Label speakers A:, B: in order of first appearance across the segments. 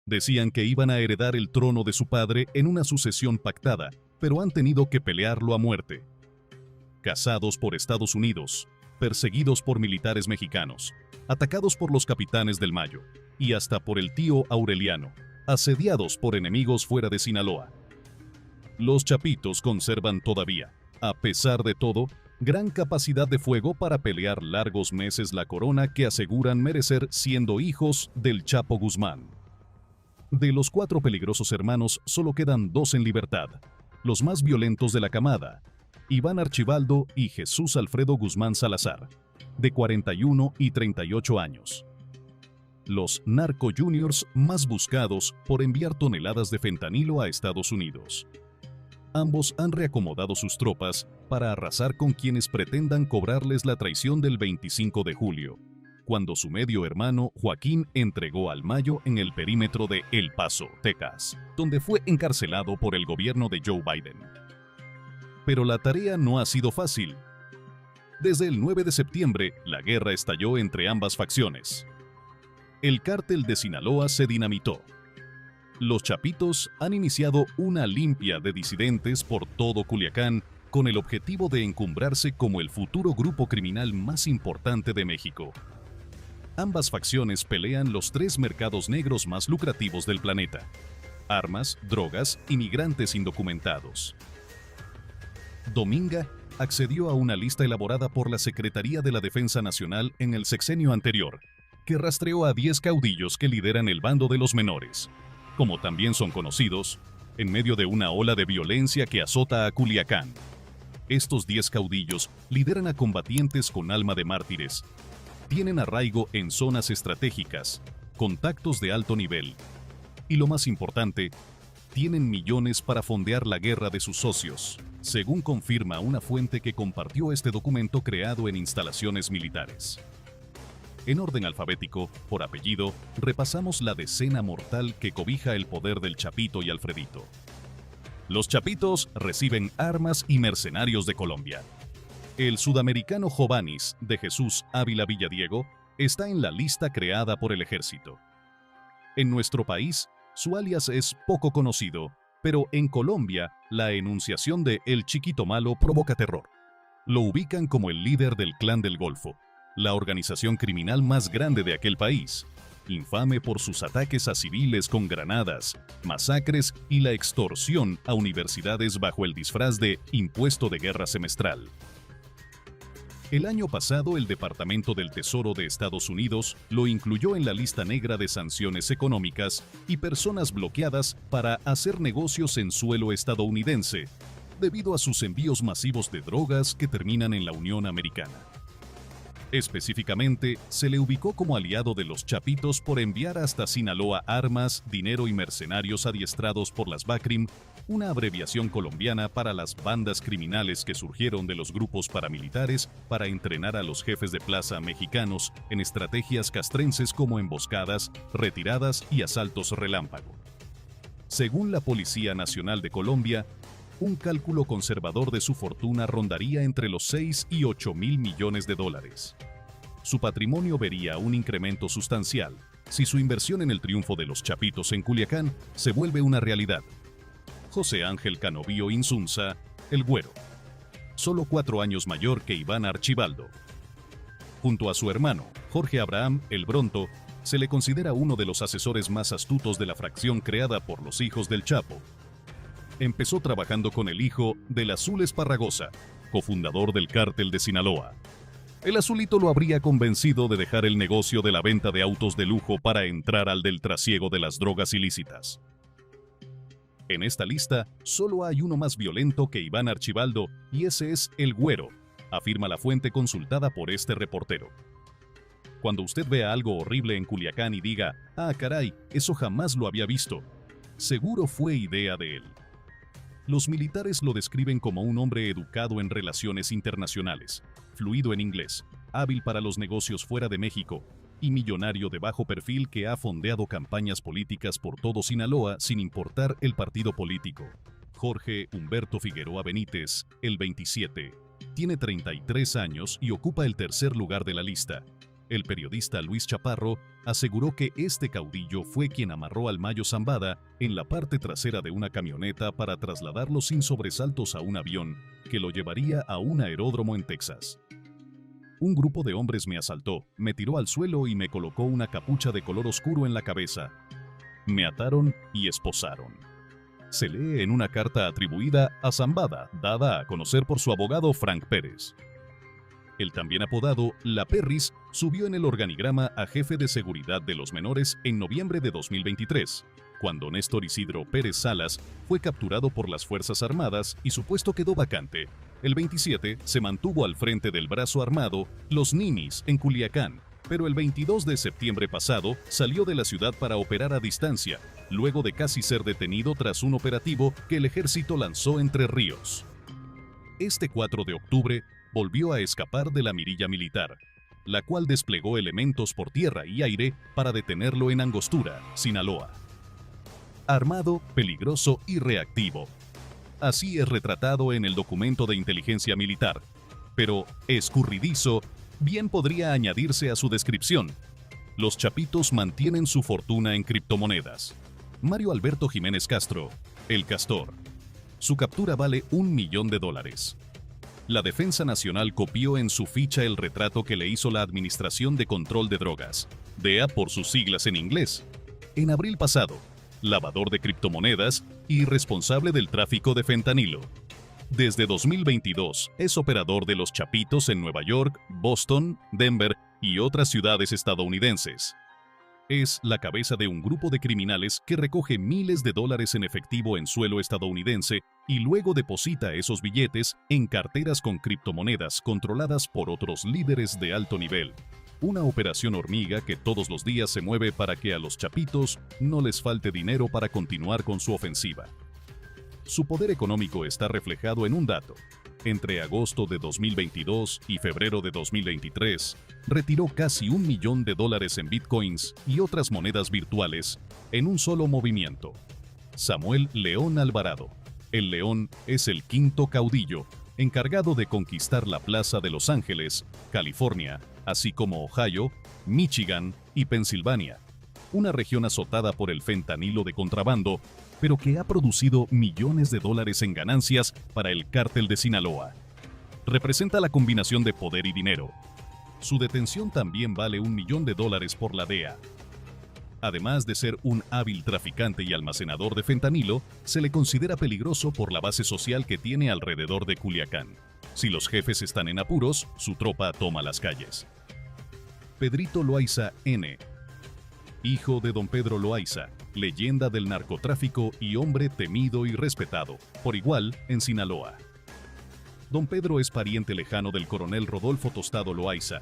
A: Decían que iban a heredar el trono de su padre en una sucesión pactada, pero han tenido que pelearlo a muerte. Cazados por Estados Unidos, perseguidos por militares mexicanos, atacados por los capitanes del Mayo y hasta por el tío Aureliano, asediados por enemigos fuera de Sinaloa. Los chapitos conservan todavía, a pesar de todo, gran capacidad de fuego para pelear largos meses la corona que aseguran merecer siendo hijos del Chapo Guzmán. De los 4 peligrosos hermanos solo quedan 2 en libertad, los más violentos de la camada, Iván Archibaldo y Jesús Alfredo Guzmán Salazar, de 41 y 38 años. Los narco juniors más buscados por enviar toneladas de fentanilo a Estados Unidos. Ambos han reacomodado sus tropas para arrasar con quienes pretendan cobrarles la traición del 25 de julio, cuando su medio hermano Joaquín entregó al Mayo en el perímetro de El Paso, Texas, donde fue encarcelado por el gobierno de Joe Biden. Pero la tarea no ha sido fácil. Desde el 9 de septiembre, la guerra estalló entre ambas facciones. El cártel de Sinaloa se dinamitó. Los chapitos han iniciado una limpia de disidentes por todo Culiacán con el objetivo de encumbrarse como el futuro grupo criminal más importante de México. Ambas facciones pelean los 3 mercados negros más lucrativos del planeta: armas, drogas y migrantes indocumentados. Dominga accedió a una lista elaborada por la Secretaría de la Defensa Nacional en el sexenio anterior, que rastreó a 10 caudillos que lideran el bando de los menores, como también son conocidos, en medio de una ola de violencia que azota a Culiacán. Estos 10 caudillos lideran a combatientes con alma de mártires, tienen arraigo en zonas estratégicas, contactos de alto nivel, y lo más importante, tienen millones para fondear la guerra de sus socios, según confirma una fuente que compartió este documento creado en instalaciones militares. En orden alfabético, por apellido, repasamos la decena mortal que cobija el poder del Chapito y Alfredito. Los chapitos reciben armas y mercenarios de Colombia. El sudamericano Jovanis, de Jesús Ávila Villadiego, está en la lista creada por el ejército. En nuestro país, su alias es poco conocido, pero en Colombia, la enunciación de El Chiquito Malo provoca terror. Lo ubican como el líder del Clan del Golfo, la organización criminal más grande de aquel país, infame por sus ataques a civiles con granadas, masacres y la extorsión a universidades bajo el disfraz de impuesto de guerra semestral. El año pasado, el Departamento del Tesoro de Estados Unidos lo incluyó en la lista negra de sanciones económicas y personas bloqueadas para hacer negocios en suelo estadounidense, debido a sus envíos masivos de drogas que terminan en la Unión Americana. Específicamente, se le ubicó como aliado de los chapitos por enviar hasta Sinaloa armas, dinero y mercenarios adiestrados por las BACRIM, una abreviación colombiana para las bandas criminales que surgieron de los grupos paramilitares para entrenar a los jefes de plaza mexicanos en estrategias castrenses como emboscadas, retiradas y asaltos relámpago. Según la Policía Nacional de Colombia, un cálculo conservador de su fortuna rondaría entre los 6 y 8 mil millones de dólares. Su patrimonio vería un incremento sustancial si su inversión en el triunfo de los chapitos en Culiacán se vuelve una realidad. José Ángel Canovío Insunza, el Güero, solo 4 años mayor que Iván Archibaldo. Junto a su hermano, Jorge Abraham, el Bronto, se le considera uno de los asesores más astutos de la fracción creada por los hijos del Chapo. Empezó trabajando con el hijo del Azul Esparragosa, cofundador del cártel de Sinaloa. El Azulito lo habría convencido de dejar el negocio de la venta de autos de lujo para entrar al del trasiego de las drogas ilícitas. En esta lista, solo hay uno más violento que Iván Archibaldo, y ese es el Güero, afirma la fuente consultada por este reportero. Cuando usted vea algo horrible en Culiacán y diga, «Ah, caray, eso jamás lo había visto», seguro fue idea de él. Los militares lo describen como un hombre educado en relaciones internacionales, fluido en inglés, hábil para los negocios fuera de México y millonario de bajo perfil que ha fondeado campañas políticas por todo Sinaloa sin importar el partido político. Jorge Humberto Figueroa Benítez, el 27, tiene 33 años y ocupa el tercer lugar de la lista. El periodista Luis Chaparro aseguró que este caudillo fue quien amarró al Mayo Zambada en la parte trasera de una camioneta para trasladarlo sin sobresaltos a un avión que lo llevaría a un aeródromo en Texas. Un grupo de hombres me asaltó, me tiró al suelo y me colocó una capucha de color oscuro en la cabeza. Me ataron y esposaron. Se lee en una carta atribuida a Zambada, dada a conocer por su abogado Frank Pérez. El también apodado La Perris subió en el organigrama a jefe de seguridad de los menores en noviembre de 2023, cuando Néstor Isidro Pérez Salas fue capturado por las Fuerzas Armadas y su puesto quedó vacante. El 27 se mantuvo al frente del brazo armado Los Ninis en Culiacán, pero el 22 de septiembre pasado salió de la ciudad para operar a distancia, luego de casi ser detenido tras un operativo que el ejército lanzó Entre Ríos. Este 4 de octubre volvió a escapar de la mirilla militar, la cual desplegó elementos por tierra y aire para detenerlo en Angostura, Sinaloa. Armado, peligroso y reactivo. Así es retratado en el documento de inteligencia militar, pero escurridizo bien podría añadirse a su descripción. Los chapitos mantienen su fortuna en criptomonedas. Mario Alberto Jiménez Castro, el Castor. Su captura vale $1 millón. La Defensa Nacional copió en su ficha el retrato que le hizo la Administración de Control de Drogas, DEA por sus siglas en inglés. En abril pasado, lavador de criptomonedas y responsable del tráfico de fentanilo. Desde 2022 es operador de los chapitos en Nueva York, Boston, Denver y otras ciudades estadounidenses. Es la cabeza de un grupo de criminales que recoge miles de dólares en efectivo en suelo estadounidense y luego deposita esos billetes en carteras con criptomonedas controladas por otros líderes de alto nivel. Una operación hormiga que todos los días se mueve para que a los chapitos no les falte dinero para continuar con su ofensiva. Su poder económico está reflejado en un dato. Entre agosto de 2022 y febrero de 2023, retiró casi $1 millón en bitcoins y otras monedas virtuales en un solo movimiento. Samuel León Alvarado. El León es el quinto caudillo encargado de conquistar la plaza de Los Ángeles, California, así como Ohio, Michigan y Pensilvania, una región azotada por el fentanilo de contrabando, pero que ha producido millones de dólares en ganancias para el cártel de Sinaloa. Representa la combinación de poder y dinero. Su detención también vale $1 millón por la DEA. Además de ser un hábil traficante y almacenador de fentanilo, se le considera peligroso por la base social que tiene alrededor de Culiacán. Si los jefes están en apuros, su tropa toma las calles. Pedrito Loaiza N., hijo de don Pedro Loaiza, leyenda del narcotráfico y hombre temido y respetado, por igual en Sinaloa. Don Pedro es pariente lejano del coronel Rodolfo Tostado Loaiza,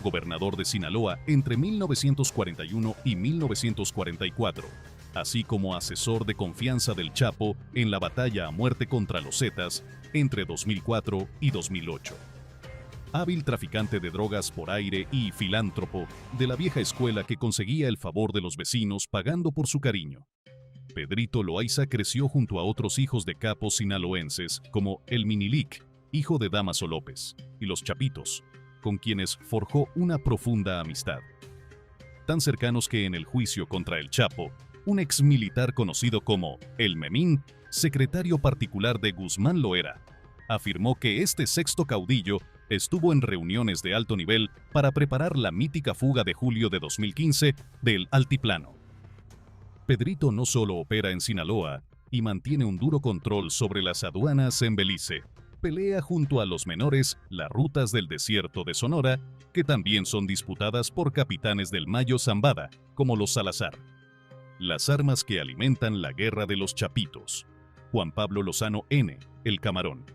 A: gobernador de Sinaloa entre 1941 y 1944, así como asesor de confianza del Chapo en la batalla a muerte contra los Zetas entre 2004 y 2008. Hábil traficante de drogas por aire y filántropo de la vieja escuela que conseguía el favor de los vecinos pagando por su cariño. Pedrito Loaiza creció junto a otros hijos de capos sinaloenses como el Minilic, hijo de Damaso López, y los Chapitos, con quienes forjó una profunda amistad. Tan cercanos que en el juicio contra el Chapo, un exmilitar conocido como El Memín, secretario particular de Guzmán Loera, afirmó que este sexto caudillo estuvo en reuniones de alto nivel para preparar la mítica fuga de julio de 2015 del Altiplano. Pedrito no solo opera en Sinaloa y mantiene un duro control sobre las aduanas en Belice, pelea junto a los menores las rutas del desierto de Sonora, que también son disputadas por capitanes del Mayo Zambada, como los Salazar. Las armas que alimentan la guerra de los Chapitos. Juan Pablo Lozano N., el Camarón.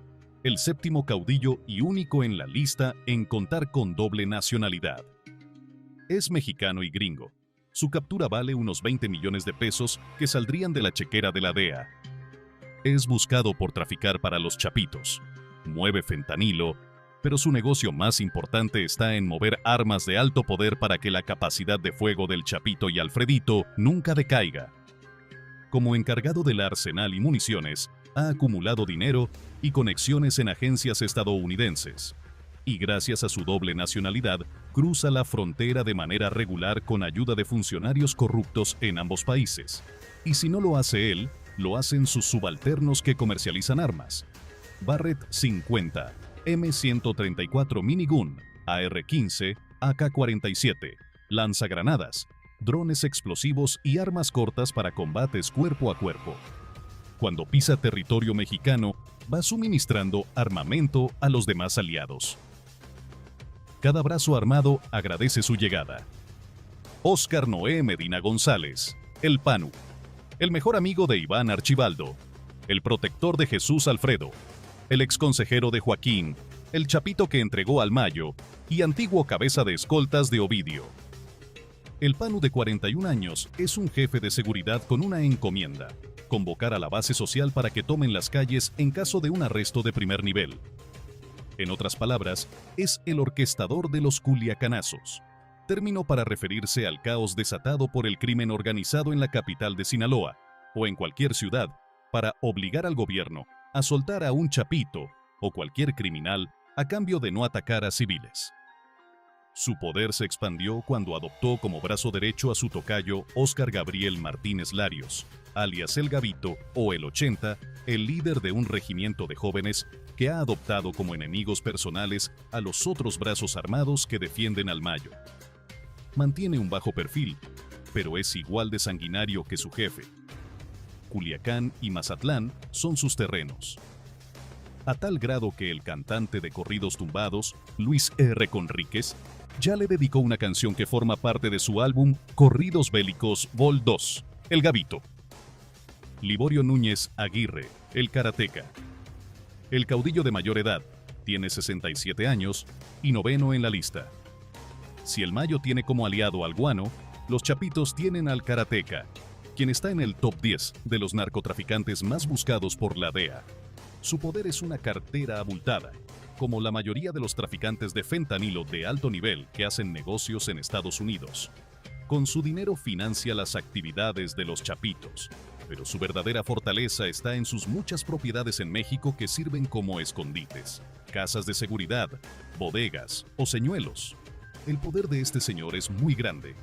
A: El séptimo caudillo y único en la lista en contar con doble nacionalidad. Es mexicano y gringo. Su captura vale unos 20 millones de pesos que saldrían de la chequera de la DEA. Es buscado por traficar para los Chapitos. Mueve fentanilo, pero su negocio más importante está en mover armas de alto poder para que la capacidad de fuego del Chapito y Alfredito nunca decaiga. Como encargado del arsenal y municiones, ha acumulado dinero y conexiones en agencias estadounidenses. y gracias a su doble nacionalidad, cruza la frontera de manera regular con ayuda de funcionarios corruptos en ambos países. Y si no lo hace él, lo hacen sus subalternos que comercializan armas. Barrett 50, M134 Minigun, AR-15, AK-47, lanzagranadas, drones explosivos y armas cortas para combates cuerpo a cuerpo. Cuando pisa territorio mexicano, va suministrando armamento a los demás aliados. Cada brazo armado agradece su llegada. Óscar Noé Medina González, el Panu, el mejor amigo de Iván Archibaldo, el protector de Jesús Alfredo, el exconsejero de Joaquín, el chapito que entregó al Mayo y antiguo cabeza de escoltas de Ovidio. El Panu de 41 años es un jefe de seguridad con una encomienda: convocar a la base social para que tomen las calles en caso de un arresto de primer nivel. En otras palabras, es el orquestador de los culiacanazos, término para referirse al caos desatado por el crimen organizado en la capital de Sinaloa, o en cualquier ciudad, para obligar al gobierno a soltar a un chapito o cualquier criminal a cambio de no atacar a civiles. Su poder se expandió cuando adoptó como brazo derecho a su tocayo Óscar Gabriel Martínez Larios, alias El Gabito o el 80, el líder de un regimiento de jóvenes que ha adoptado como enemigos personales a los otros brazos armados que defienden al Mayo. Mantiene un bajo perfil, pero es igual de sanguinario que su jefe. Culiacán y Mazatlán son sus terrenos. A tal grado que el cantante de corridos tumbados, Luis R. Conríquez, ya le dedicó una canción que forma parte de su álbum Corridos Bélicos Vol. 2, El Gabito. Liborio Núñez Aguirre, el karateca. El caudillo de mayor edad, tiene 67 años y noveno en la lista. Si el Mayo tiene como aliado al guano, los chapitos tienen al karateca, quien está en el top 10 de los narcotraficantes más buscados por la DEA. Su poder es una cartera abultada, como la mayoría de los traficantes de fentanilo de alto nivel que hacen negocios en Estados Unidos. Con su dinero financia las actividades de los chapitos, pero su verdadera fortaleza está en sus muchas propiedades en México que sirven como escondites, casas de seguridad, bodegas o señuelos. El poder de este señor es muy grande.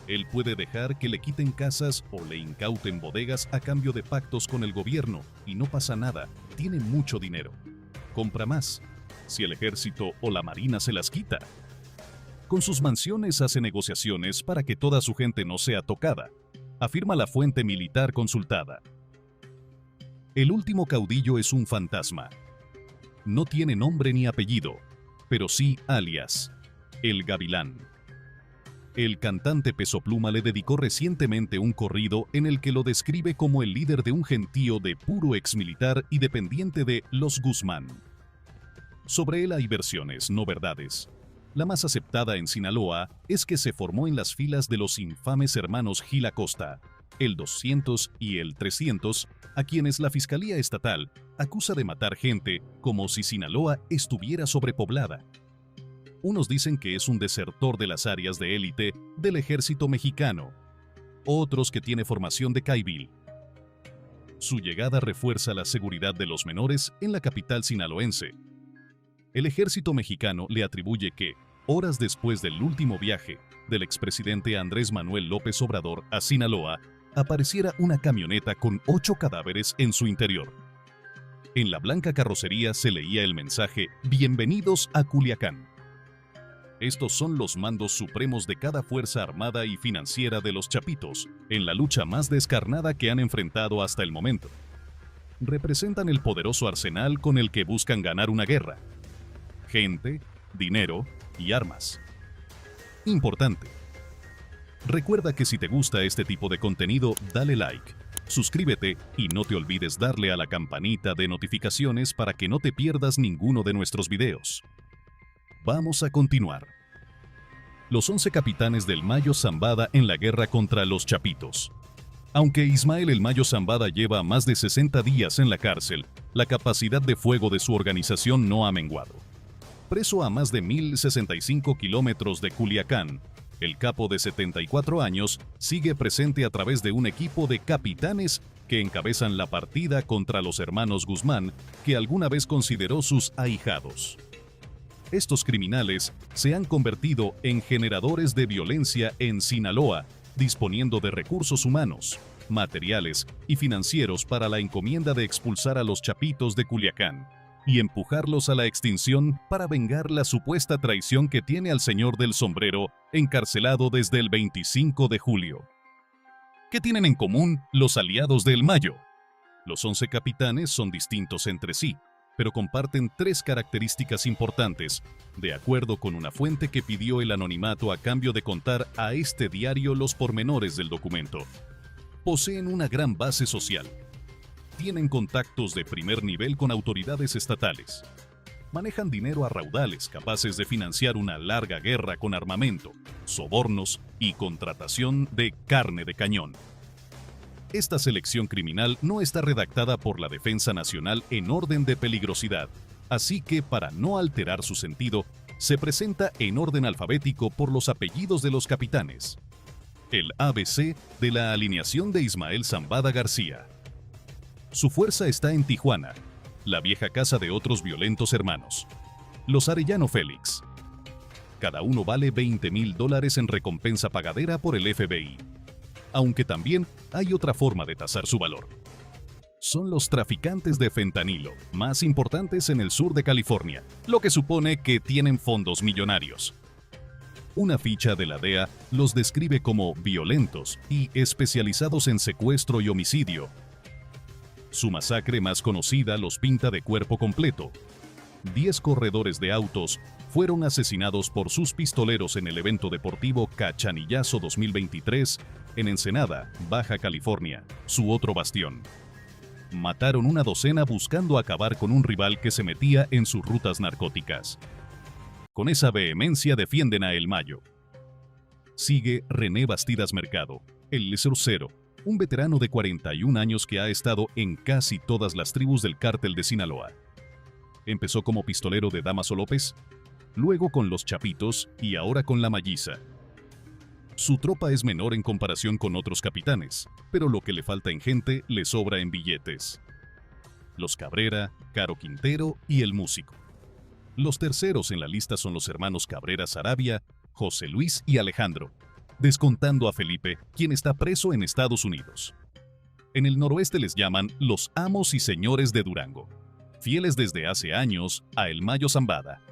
A: Él puede dejar que le quiten casas o le incauten bodegas a cambio de pactos con el gobierno y no pasa nada, tiene mucho dinero. Compra más, si el ejército o la marina se las quita. Con sus mansiones hace negociaciones para que toda su gente no sea tocada, afirma la fuente militar consultada. El último caudillo es un fantasma. No tiene nombre ni apellido, pero sí alias, el Gavilán. El cantante Peso Pluma le dedicó recientemente un corrido en el que lo describe como el líder de un gentío de puro exmilitar y dependiente de los Guzmán. Sobre él hay versiones, no verdades. La más aceptada en Sinaloa es que se formó en las filas de los infames hermanos Gil Acosta, el 200 y el 300, a quienes la Fiscalía Estatal acusa de matar gente como si Sinaloa estuviera sobrepoblada. Unos dicen que es un desertor de las áreas de élite del ejército mexicano, otros que tiene formación de caibil. Su llegada refuerza la seguridad de los menores en la capital sinaloense. El ejército mexicano le atribuye que, horas después del último viaje del expresidente Andrés Manuel López Obrador a Sinaloa, apareciera una camioneta con 8 cadáveres en su interior. En la blanca carrocería se leía el mensaje «Bienvenidos a Culiacán». Estos son los mandos supremos de cada fuerza armada y financiera de los chapitos, en la lucha más descarnada que han enfrentado hasta el momento. Representan el poderoso arsenal con el que buscan ganar una guerra. Gente, dinero y armas. Importante. Recuerda que si te gusta este tipo de contenido, dale like, suscríbete y no te olvides darle a la campanita de notificaciones para que no te pierdas ninguno de nuestros videos. Vamos a continuar. Los 11 capitanes del Mayo Zambada en la guerra contra los chapitos. Aunque Ismael el Mayo Zambada lleva más de 60 días en la cárcel, la capacidad de fuego de su organización no ha menguado. Preso a más de 1.065 kilómetros de Culiacán, el capo de 74 años sigue presente a través de un equipo de capitanes que encabezan la partida contra los hermanos Guzmán, que alguna vez consideró sus ahijados. Estos criminales se han convertido en generadores de violencia en Sinaloa, disponiendo de recursos humanos, materiales y financieros para la encomienda de expulsar a los chapitos de Culiacán y empujarlos a la extinción para vengar la supuesta traición que tiene al señor del sombrero encarcelado desde el 25 de julio. ¿Qué tienen en común los aliados de El Mayo? Los 11 capitanes son distintos entre sí, pero comparten 3 características importantes, de acuerdo con una fuente que pidió el anonimato a cambio de contar a este diario los pormenores del documento. Poseen una gran base social. Tienen contactos de primer nivel con autoridades estatales. Manejan dinero a raudales capaces de financiar una larga guerra con armamento, sobornos y contratación de carne de cañón. Esta selección criminal no está redactada por la Defensa Nacional en orden de peligrosidad, así que para no alterar su sentido, se presenta en orden alfabético por los apellidos de los capitanes. El ABC de la alineación de Ismael Zambada García. Su fuerza está en Tijuana, la vieja casa de otros violentos hermanos, los Arellano Félix. Cada uno vale $20,000 en recompensa pagadera por el FBI. Aunque también hay otra forma de tasar su valor. Son los traficantes de fentanilo más importantes en el sur de California, lo que supone que tienen fondos millonarios. Una ficha de la DEA los describe como violentos y especializados en secuestro y homicidio. Su masacre más conocida los pinta de cuerpo completo. 10 corredores de autos fueron asesinados por sus pistoleros en el evento deportivo Cachanillazo 2023 en Ensenada, Baja California, su otro bastión. Mataron una docena buscando acabar con un rival que se metía en sus rutas narcóticas. Con esa vehemencia defienden a El Mayo. Sigue René Bastidas Mercado, el lesorcero, un veterano de 41 años que ha estado en casi todas las tribus del cártel de Sinaloa. Empezó como pistolero de Damaso López, luego con los Chapitos y ahora con la Malliza. Su tropa es menor en comparación con otros capitanes, pero lo que le falta en gente le sobra en billetes. Los Cabrera, Caro Quintero y el músico. Los terceros en la lista son los hermanos Cabrera Sarabia, José Luis y Alejandro, descontando a Felipe, quien está preso en Estados Unidos. En el noroeste les llaman los amos y señores de Durango, fieles desde hace años a El Mayo Zambada.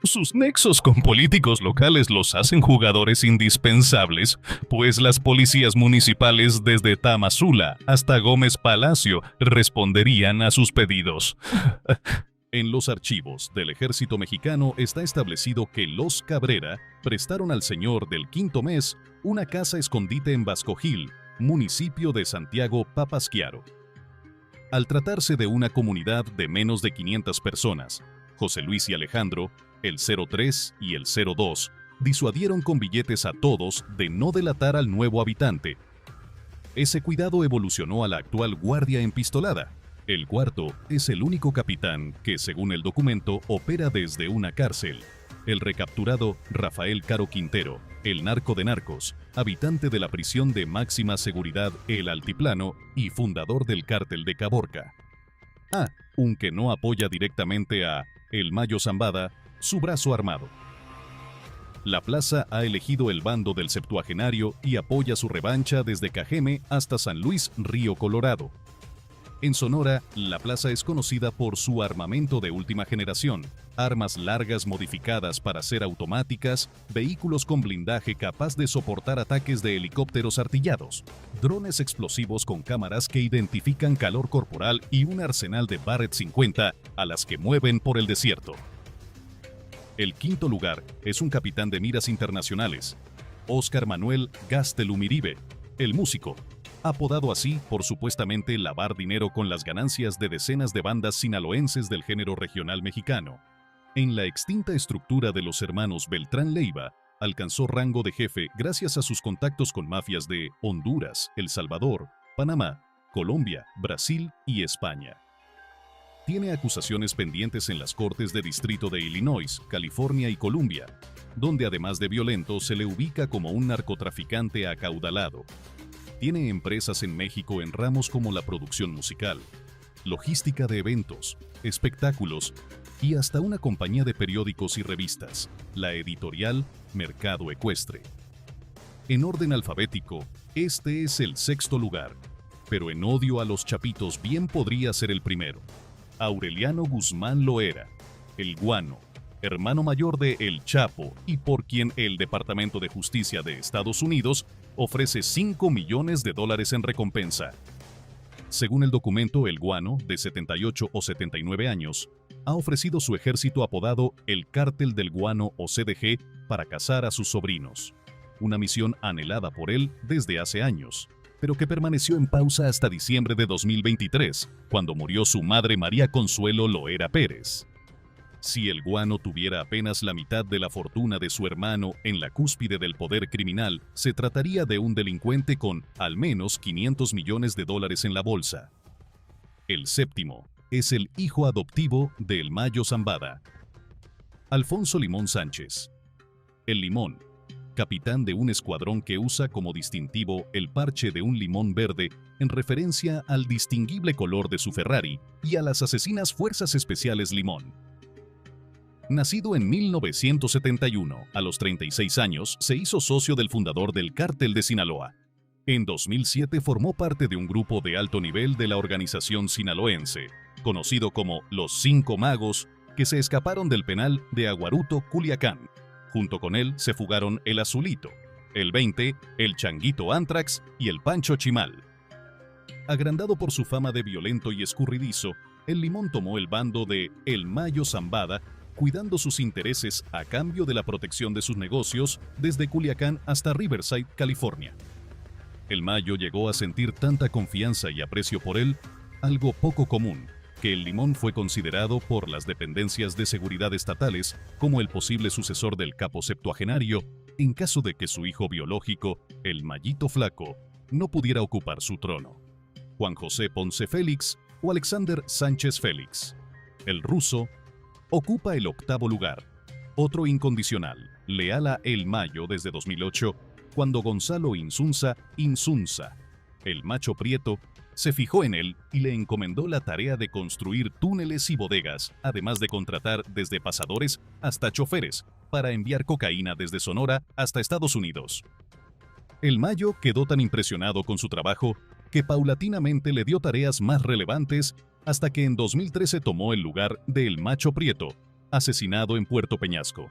A: Sus nexos con políticos locales los hacen jugadores indispensables, pues las policías municipales desde Tamazula hasta Gómez Palacio responderían a sus pedidos. En los archivos del Ejército Mexicano está establecido que los Cabrera prestaron al señor del quinto mes una casa escondite en Vascojil, municipio de Santiago Papasquiaro. Al tratarse de una comunidad de menos de 500 personas, José Luis y Alejandro, el 03 y el 02, disuadieron con billetes a todos de no delatar al nuevo habitante. Ese cuidado evolucionó a la actual guardia empistolada. El cuarto es el único capitán que, según el documento, opera desde una cárcel. El recapturado Rafael Caro Quintero, el narco de narcos, habitante de la prisión de máxima seguridad El Altiplano y fundador del cártel de Caborca. Aunque no apoya directamente a El Mayo Zambada, su brazo armado. La plaza ha elegido el bando del septuagenario y apoya su revancha desde Cajeme hasta San Luis, Río Colorado. En Sonora, la plaza es conocida por su armamento de última generación, armas largas modificadas para ser automáticas, vehículos con blindaje capaz de soportar ataques de helicópteros artillados, drones explosivos con cámaras que identifican calor corporal y un arsenal de Barrett 50 a las que mueven por el desierto. El quinto lugar es un capitán de miras internacionales, Óscar Manuel Gastelum-Iribe, el músico, apodado así por supuestamente lavar dinero con las ganancias de decenas de bandas sinaloenses del género regional mexicano. En la extinta estructura de los hermanos Beltrán Leiva, alcanzó rango de jefe gracias a sus contactos con mafias de Honduras, El Salvador, Panamá, Colombia, Brasil y España. Tiene acusaciones pendientes en las Cortes de Distrito de Illinois, California y Columbia, donde además de violento se le ubica como un narcotraficante acaudalado. Tiene empresas en México en ramos como la producción musical. logística de eventos, espectáculos y hasta una compañía de periódicos y revistas, la editorial Mercado Ecuestre. En orden alfabético, este es el sexto lugar, pero en odio a los chapitos bien podría ser el primero. Aureliano Guzmán Loera, el Guano, hermano mayor de El Chapo y por quien el Departamento de Justicia de Estados Unidos ofrece $5 millones en recompensa. Según el documento, el Guano, de 78 o 79 años, ha ofrecido su ejército apodado el Cártel del Guano o CDG para cazar a sus sobrinos. Una misión anhelada por él desde hace años, pero que permaneció en pausa hasta diciembre de 2023, cuando murió su madre María Consuelo Loera Pérez. Si el Guano tuviera apenas la mitad de la fortuna de su hermano en la cúspide del poder criminal, se trataría de un delincuente con al menos $500 millones en la bolsa. El séptimo es el hijo adoptivo de El Mayo Zambada, Alfonso Limón Sánchez. El Limón, capitán de un escuadrón que usa como distintivo el parche de un limón verde en referencia al distinguible color de su Ferrari y a las asesinas Fuerzas Especiales Limón. Nacido en 1971, a los 36 años se hizo socio del fundador del Cártel de Sinaloa. En 2007 formó parte de un grupo de alto nivel de la organización sinaloense, conocido como Los Cinco Magos, que se escaparon del penal de Aguaruto, Culiacán. Junto con él se fugaron el Azulito, el 20, el Changuito Antrax y el Pancho Chimal. Agrandado por su fama de violento y escurridizo, el Limón tomó el bando de El Mayo Zambada, cuidando sus intereses a cambio de la protección de sus negocios desde Culiacán hasta Riverside, California. El Mayo llegó a sentir tanta confianza y aprecio por él, algo poco común, que el Limón fue considerado por las dependencias de seguridad estatales como el posible sucesor del capo septuagenario en caso de que su hijo biológico, el Mayito Flaco, no pudiera ocupar su trono. Juan José Ponce Félix o Alexander Sánchez Félix. El ruso ocupa el octavo lugar, otro incondicional, leal a El Mayo desde 2008, cuando Gonzalo Insunza, el macho prieto, se fijó en él y le encomendó la tarea de construir túneles y bodegas, además de contratar desde pasadores hasta choferes para enviar cocaína desde Sonora hasta Estados Unidos. El Mayo quedó tan impresionado con su trabajo que paulatinamente le dio tareas más relevantes hasta que en 2013 tomó el lugar de El Macho Prieto, asesinado en Puerto Peñasco.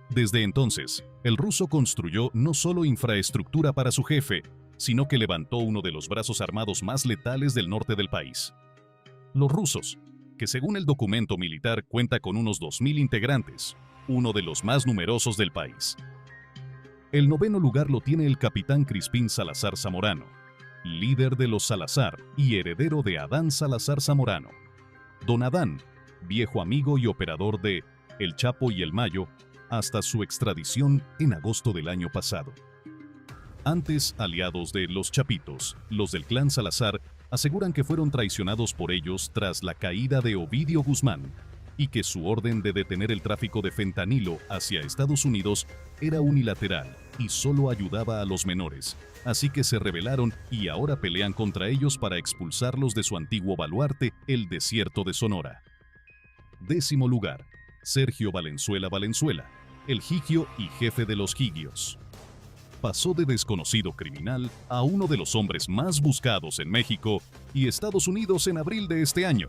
A: Desde entonces, el ruso construyó no solo infraestructura para su jefe, sino que levantó uno de los brazos armados más letales del norte del país. Los rusos, que según el documento militar cuenta con unos 2.000 integrantes, uno de los más numerosos del país. El noveno lugar lo tiene el capitán Crispín Salazar Zamorano, líder de los Salazar y heredero de Adán Salazar Zamorano. Don Adán, viejo amigo y operador de El Chapo y El Mayo, hasta su extradición en agosto del año pasado. Antes aliados de los Chapitos, los del clan Salazar aseguran que fueron traicionados por ellos tras la caída de Ovidio Guzmán y que su orden de detener el tráfico de fentanilo hacia Estados Unidos era unilateral y solo ayudaba a los menores, así que se rebelaron y ahora pelean contra ellos para expulsarlos de su antiguo baluarte, el desierto de Sonora. Décimo lugar, Sergio Valenzuela, el Gigio y jefe de los Gigios. Pasó de desconocido criminal a uno de los hombres más buscados en México y Estados Unidos en abril de este año,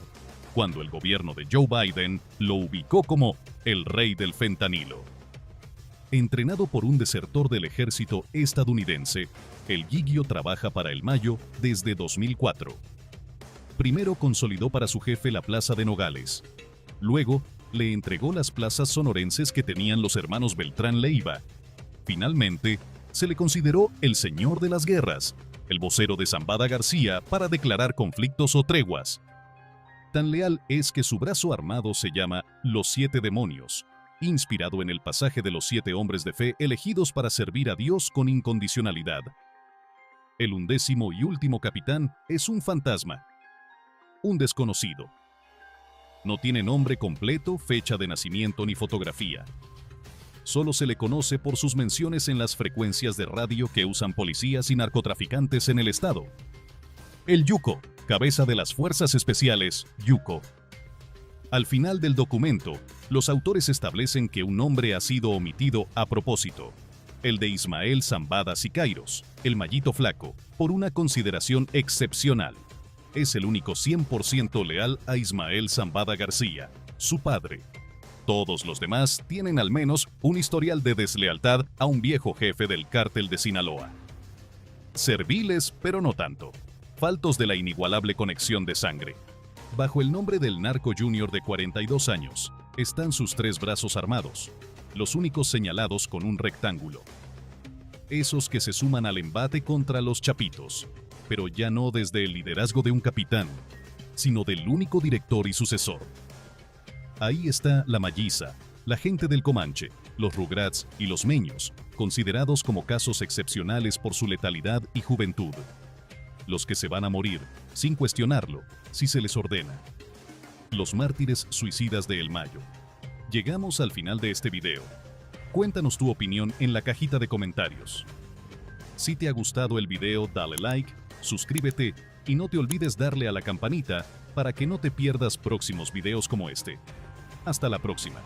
A: cuando el gobierno de Joe Biden lo ubicó como el rey del fentanilo. Entrenado por un desertor del ejército estadounidense, el Gigio trabaja para El Mayo desde 2004. Primero consolidó para su jefe la plaza de Nogales. Luego, le entregó las plazas sonorenses que tenían los hermanos Beltrán Leiva. Finalmente, se le consideró el señor de las guerras, el vocero de Zambada García para declarar conflictos o treguas. Tan leal es que su brazo armado se llama Los Siete Demonios, inspirado en el pasaje de los 7 hombres de fe elegidos para servir a Dios con incondicionalidad. El 11º y último capitán es un fantasma, un desconocido. No tiene nombre completo, fecha de nacimiento ni fotografía. Solo se le conoce por sus menciones en las frecuencias de radio que usan policías y narcotraficantes en el estado. El Yuco, cabeza de las Fuerzas Especiales, Yuko. Al final del documento, los autores establecen que un nombre ha sido omitido a propósito, el de Ismael Zambada Siqueiros, el Mallito Flaco, por una consideración excepcional. Es el único 100% leal a Ismael Zambada García, su padre. Todos los demás tienen al menos un historial de deslealtad a un viejo jefe del cártel de Sinaloa. Serviles, pero no tanto. Faltos de la inigualable conexión de sangre. Bajo el nombre del narco junior de 42 años, están sus 3 brazos armados, los únicos señalados con un rectángulo. Esos que se suman al embate contra los chapitos, pero ya no desde el liderazgo de un capitán, sino del único director y sucesor. Ahí está la Malliza, la gente del Comanche, los Rugrats y los Meños, considerados como casos excepcionales por su letalidad y juventud. Los que se van a morir, sin cuestionarlo, si se les ordena. Los mártires suicidas de El Mayo. Llegamos al final de este video. Cuéntanos tu opinión en la cajita de comentarios. Si te ha gustado el video, dale like, suscríbete y no te olvides darle a la campanita para que no te pierdas próximos videos como este. Hasta la próxima.